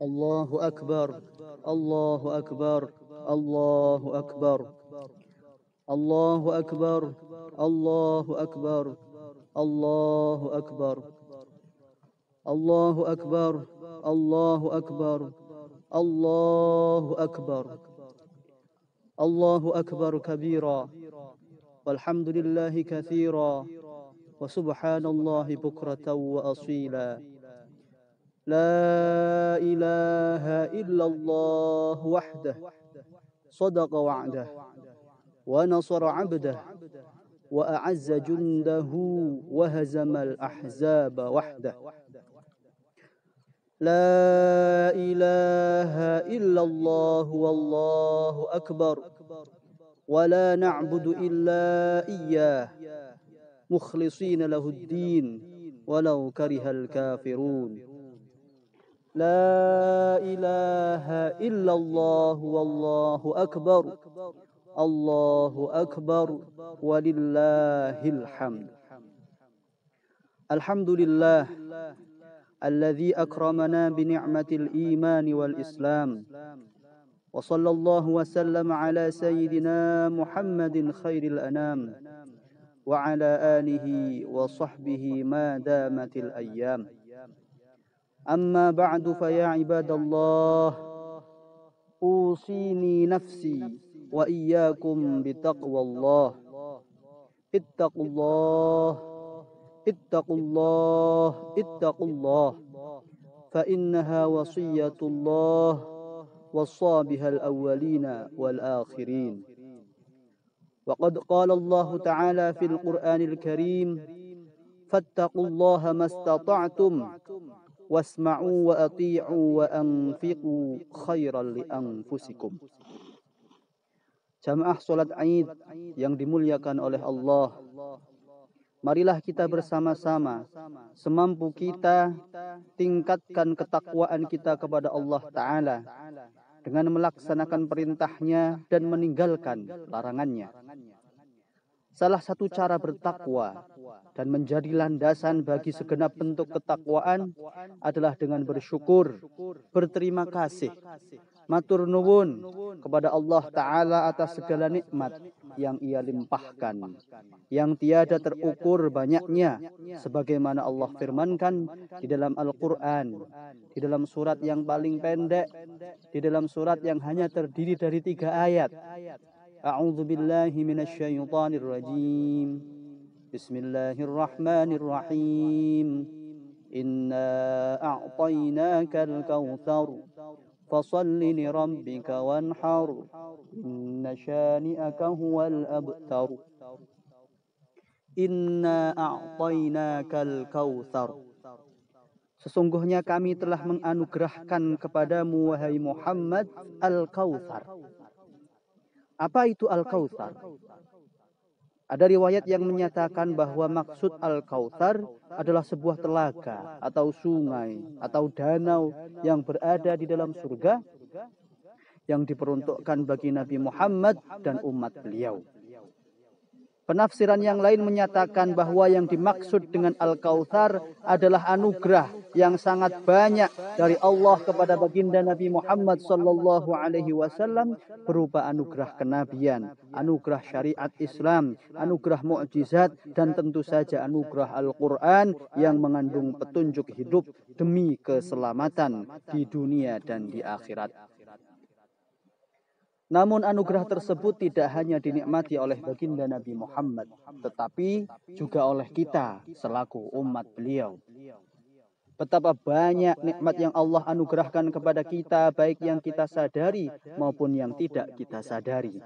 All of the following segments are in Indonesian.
الله أكبر الله أكبر الله أكبر الله أكبر الله أكبر الله أكبر الله أكبر الله أكبر الله أكبر الله أكبر كبيرا والحمد لله كثيرا وسبحان الله بكرة وأصيلا لا إله إلا الله وحده صدق وعده ونصر عبده وأعز جنده وهزم الأحزاب وحده لا إله إلا الله والله أكبر ولا نعبد إلا إياه مخلصين له الدين ولو كره الكافرون لا إله إلا الله والله أكبر الله أكبر ولله الحمد الحمد لله الذي أكرمنا بنعمة الإيمان والإسلام وصلى الله وسلم على سيدنا محمد خير الأنام وعلى آله وصحبه ما دامت الأيام أما بعد فيا عباد الله أوصيني نفسي وإياكم بتقوى الله اتقوا الله اتقوا الله اتقوا الله فإنها وصية الله وصى بها الأولين والآخرين وقد قال الله تعالى في القرآن الكريم فاتقوا الله ما استطعتم واسمعوا وأطيعوا وأنفقوا خيرا لأنفسكم. Jamaah sholat Aid yang dimuliakan oleh Allah, marilah kita bersama-sama semampu kita tingkatkan ketakwaan kita kepada Allah Ta'ala dengan melaksanakan perintahnya dan meninggalkan larangannya. Salah satu cara bertakwa dan menjadi landasan bagi segenap bentuk ketakwaan adalah dengan bersyukur, berterima kasih, matur nuwun kepada Allah Ta'ala atas segala nikmat yang Ia limpahkan, yang tiada terukur banyaknya, sebagaimana Allah firmankan di dalam Al-Quran, di dalam surat yang paling pendek, di dalam surat yang hanya terdiri dari 3 ayat. A'udzu billahi minasyaitonir rajim. Bismillahirrahmanirrahim. Inna a'tainakal kautsar fasalli li rabbika wanhar inna syani'aka huwal abtar. Inna a'tainakal kautsar. Sesungguhnya kami telah menganugerahkan kepadamu wahai Muhammad Al-Kautsar. Apa itu Al-Kautsar? Ada riwayat yang menyatakan bahwa maksud Al-Kautsar adalah sebuah telaga atau sungai atau danau yang berada di dalam surga yang diperuntukkan bagi Nabi Muhammad dan umat beliau. Penafsiran yang lain menyatakan bahwa yang dimaksud dengan Al-Kautsar adalah anugerah yang sangat banyak dari Allah kepada baginda Nabi Muhammad sallallahu alaihi wasallam berupa anugerah kenabian, anugerah syariat Islam, anugerah mukjizat dan tentu saja anugerah Al-Qur'an yang mengandung petunjuk hidup demi keselamatan di dunia dan di akhirat. Namun anugerah tersebut tidak hanya dinikmati oleh baginda Nabi Muhammad, tetapi juga oleh kita selaku umat beliau. Betapa banyak nikmat yang Allah anugerahkan kepada kita, baik yang kita sadari maupun yang tidak kita sadari.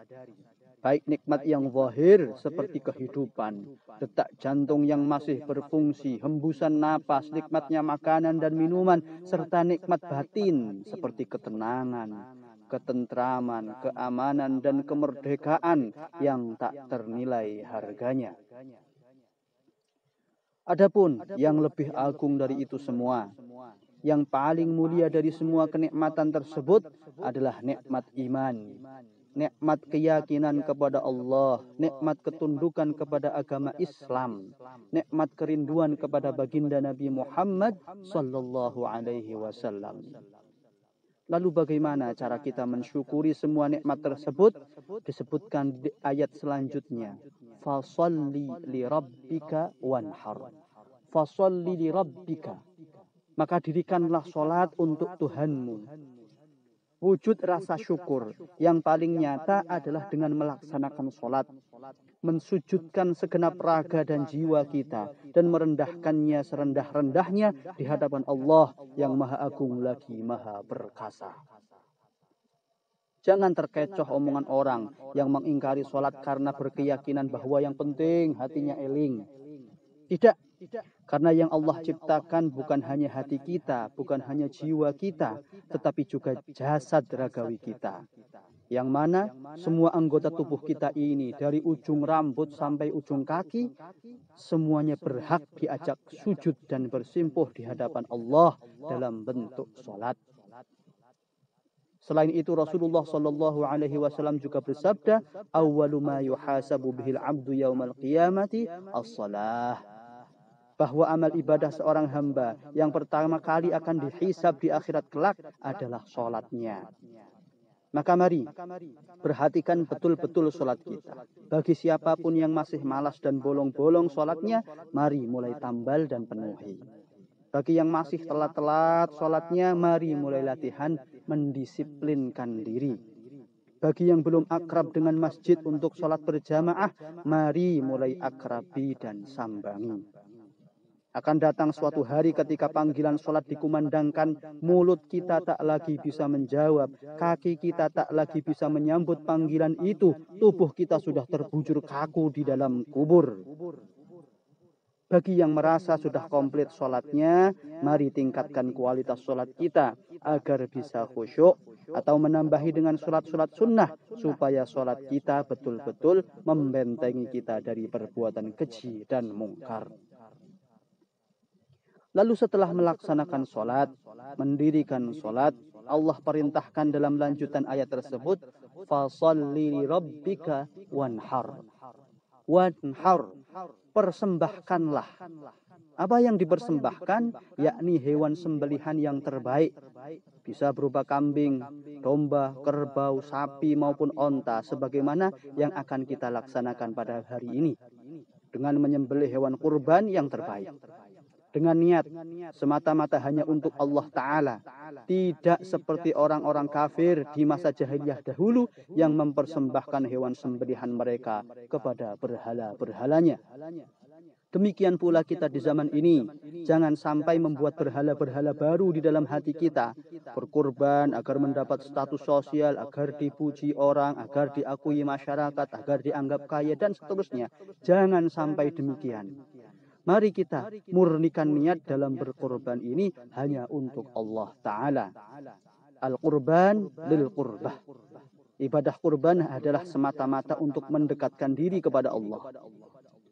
Baik nikmat yang zahir seperti kehidupan, detak jantung yang masih berfungsi, hembusan napas, nikmatnya makanan dan minuman, serta nikmat batin seperti ketenangan, ketentraman, keamanan, dan kemerdekaan yang tak ternilai harganya. Adapun yang lebih agung dari itu semua, yang paling mulia dari semua kenikmatan tersebut adalah nikmat iman, nikmat keyakinan kepada Allah, nikmat ketundukan kepada agama Islam, nikmat kerinduan kepada baginda Nabi Muhammad sallallahu alaihi wasallam. Lalu bagaimana cara kita mensyukuri semua nikmat tersebut? Disebutkan di ayat selanjutnya. Fasalli li rabbika wanhar. Fasalli li rabbika. Maka dirikanlah sholat untuk Tuhanmu. Wujud rasa syukur yang paling nyata adalah dengan melaksanakan sholat. Mensujudkan segenap raga dan jiwa kita. Dan merendahkannya serendah-rendahnya di hadapan Allah yang maha agung lagi maha perkasa. Jangan terkecoh omongan orang yang mengingkari sholat karena berkeyakinan bahwa yang penting hatinya eling. Tidak. Karena yang Allah ciptakan bukan hanya hati kita, bukan hanya jiwa kita, tetapi juga jasad ragawi kita. Yang mana semua anggota tubuh kita ini, dari ujung rambut sampai ujung kaki, semuanya berhak diajak sujud dan bersimpuh di hadapan Allah dalam bentuk sholat. Selain itu Rasulullah Shallallahu Alaihi Wasallam juga bersabda, "Awwalu ma yuhasabu bihil abdu yaumal qiyamati as-salah." Bahwa amal ibadah seorang hamba yang pertama kali akan dihisab di akhirat kelak adalah sholatnya. Maka mari perhatikan betul-betul sholat kita. Bagi siapapun yang masih malas dan bolong-bolong sholatnya, mari mulai tambal dan penuhi. Bagi yang masih telat-telat sholatnya, mari mulai latihan mendisiplinkan diri. Bagi yang belum akrab dengan masjid untuk sholat berjamaah, mari mulai akrabi dan sambangi. Akan datang suatu hari ketika panggilan sholat dikumandangkan, mulut kita tak lagi bisa menjawab, kaki kita tak lagi bisa menyambut panggilan itu, tubuh kita sudah terbujur kaku di dalam kubur. Bagi yang merasa sudah komplit sholatnya, mari tingkatkan kualitas sholat kita agar bisa khusyuk atau menambahi dengan sholat-sholat sunnah supaya sholat kita betul-betul membentengi kita dari perbuatan keji dan mungkar. Lalu setelah melaksanakan sholat, mendirikan sholat, Allah perintahkan dalam lanjutan ayat tersebut, fasalli li rabbika wanhar. Wanhar, persembahkanlah. Apa yang dipersembahkan? Yakni hewan sembelihan yang terbaik. Bisa berupa kambing, domba, kerbau, sapi maupun onta, sebagaimana yang akan kita laksanakan pada hari ini. Dengan menyembelih hewan kurban yang terbaik. Dengan niat semata-mata hanya untuk Allah Ta'ala. Tidak seperti orang-orang kafir di masa jahiliyah dahulu yang mempersembahkan hewan sembelihan mereka kepada berhala-berhalanya. Demikian pula kita di zaman ini. Jangan sampai membuat berhala-berhala baru di dalam hati kita. Berkurban agar mendapat status sosial, agar dipuji orang, agar diakui masyarakat, agar dianggap kaya dan seterusnya. Jangan sampai demikian. Mari kita murnikan niat dalam berkorban ini hanya untuk Allah Ta'ala. Al-Qurban lil Qurbah. Ibadah kurban adalah semata-mata untuk mendekatkan diri kepada Allah.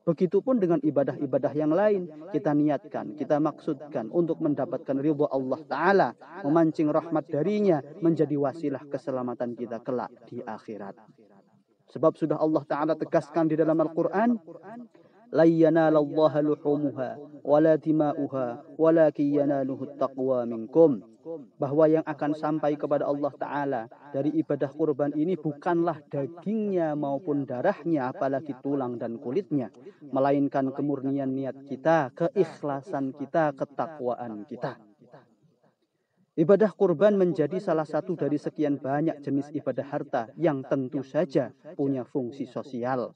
Begitupun dengan ibadah-ibadah yang lain. Kita niatkan, kita maksudkan untuk mendapatkan ridha Allah Ta'ala. Memancing rahmat darinya menjadi wasilah keselamatan kita kelak di akhirat. Sebab sudah Allah Ta'ala tegaskan di dalam Al-Quran, la yanalallaha luhumuha wala dima'uha walakin yanaluhu taqwa minkum. Bahwa yang akan sampai kepada Allah Ta'ala dari ibadah kurban ini bukanlah dagingnya maupun darahnya, apalagi tulang dan kulitnya, melainkan kemurnian niat kita, keikhlasan kita, ketakwaan kita. Ibadah kurban menjadi salah satu dari sekian banyak jenis ibadah harta yang tentu saja punya fungsi sosial.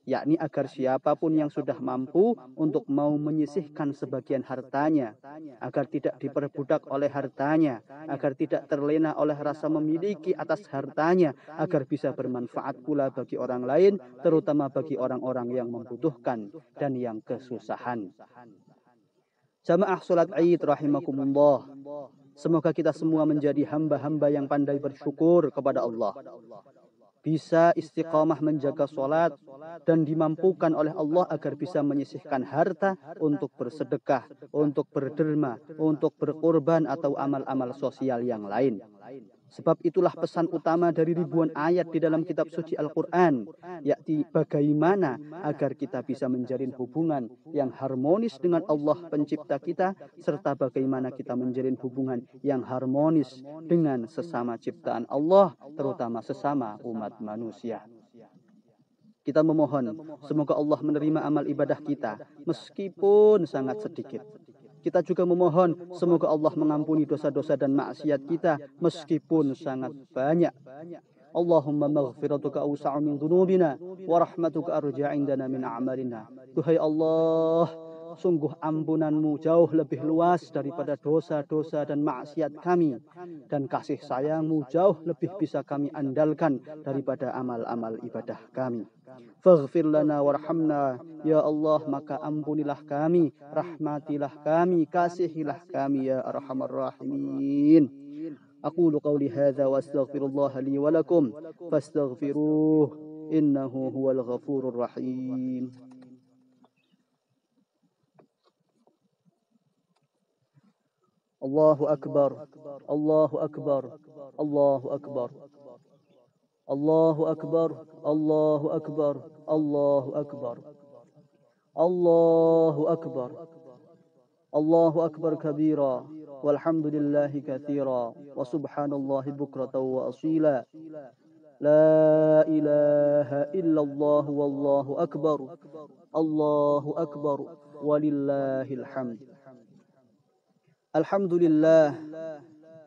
Yakni agar siapapun yang sudah mampu untuk mau menyisihkan sebagian hartanya, agar tidak diperbudak oleh hartanya, agar tidak terlena oleh rasa memiliki atas hartanya, agar bisa bermanfaat pula bagi orang lain, terutama bagi orang-orang yang membutuhkan dan yang kesusahan. Jamaah sholat Id rahimakumullah. Semoga kita semua menjadi hamba-hamba yang pandai bersyukur kepada Allah. Bisa istiqamah menjaga sholat dan dimampukan oleh Allah agar bisa menyisihkan harta untuk bersedekah, untuk berderma, untuk berkorban atau amal-amal sosial yang lain. Sebab itulah pesan utama dari ribuan ayat di dalam kitab suci Al-Quran, yakni bagaimana agar kita bisa menjalin hubungan yang harmonis dengan Allah pencipta kita, serta bagaimana kita menjalin hubungan yang harmonis dengan sesama ciptaan Allah, terutama sesama umat manusia. Kita memohon semoga Allah menerima amal ibadah kita meskipun sangat sedikit. Kita juga memohon semoga Allah mengampuni dosa-dosa dan maksiat kita meskipun sangat banyak. Allahumma maghfiratuka awsa'u min dhunubina wa rahmatuka arja' indana min a'malina. Duhai Allah, sungguh ampunanmu jauh lebih luas daripada dosa-dosa dan maksiat kami. Dan kasih sayangmu jauh lebih bisa kami andalkan daripada amal-amal ibadah kami. Faghfir lana warhamna, ya Allah, maka ampunilah kami, rahmatilah kami, kasihilah kami, ya arhamar rahimin. Aqulu qawli hadza wa astaghfirullah li wa lakum fastaghfiruh innahu huwal ghafurur rahim. Allahu akbar, Allahu akbar, Allahu akbar. Allahu akbar, Allahu akbar, Allahu akbar. Allahu akbar. Allahu akbar kabira, walhamdulillahi katsira, wa subhanallahi bukratan wa asila. La ilaha illallah wallahu akbar. Allahu akbar, walillahil hamd. Alhamdulillah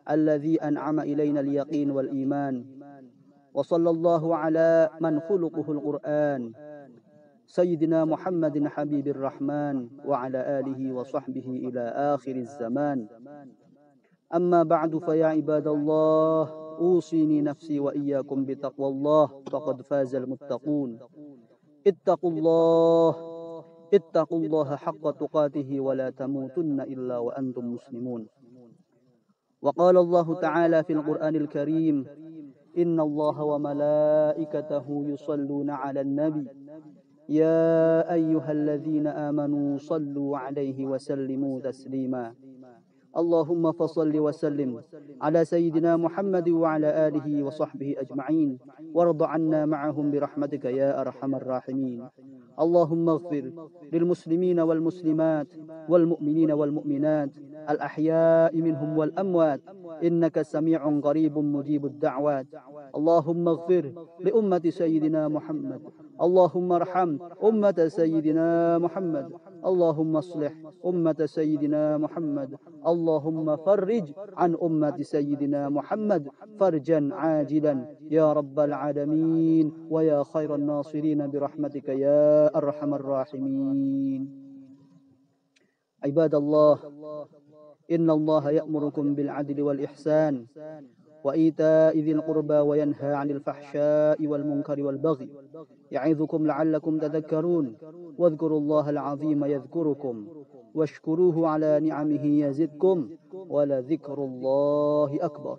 alladzi an'ama ilayna al-yaqin wal iman. وصلى الله على من خلقه القرآن سيدنا محمد حبيب الرحمن وعلى آله وصحبه إلى آخر الزمان. أما بعد فيا عباد الله أوصيني نفسي وإياكم بتقوى الله فقد فاز المتقون. اتقوا الله حق تقاته ولا تموتن إلا وأنتم مسلمون. وقال الله تعالى في القرآن الكريم إن الله وملائكته يصلون على النبي يا أيها الذين آمنوا صلوا عليه وسلموا تسليما. اللهم فصل وسلم على سيدنا محمد وعلى آله وصحبه أجمعين وارض عنا معهم برحمتك يا أرحم الراحمين. اللهم اغفر للمسلمين والمسلمات والمؤمنين والمؤمنات الأحياء منهم والأموات إنك سميع قريب مجيب الدعوات. اللهم اغفر لأمة سيدنا محمد. اللهم ارحم أمة سيدنا محمد. اللهم اصلح أمة سيدنا محمد. اللهم فرج عن أمة سيدنا محمد فرجا عاجلا يا رب العالمين ويا خير الناصرين برحمتك يا أرحم الراحمين. عباد الله، إن الله يأمركم بالعدل والإحسان وإيتاء ذي القربى وينهى عن الفحشاء والمنكر والبغي يعظكم لعلكم تذكرون. واذكروا الله العظيم يذكركم واشكروه على نعمه يزدكم ولذكر الله أكبر.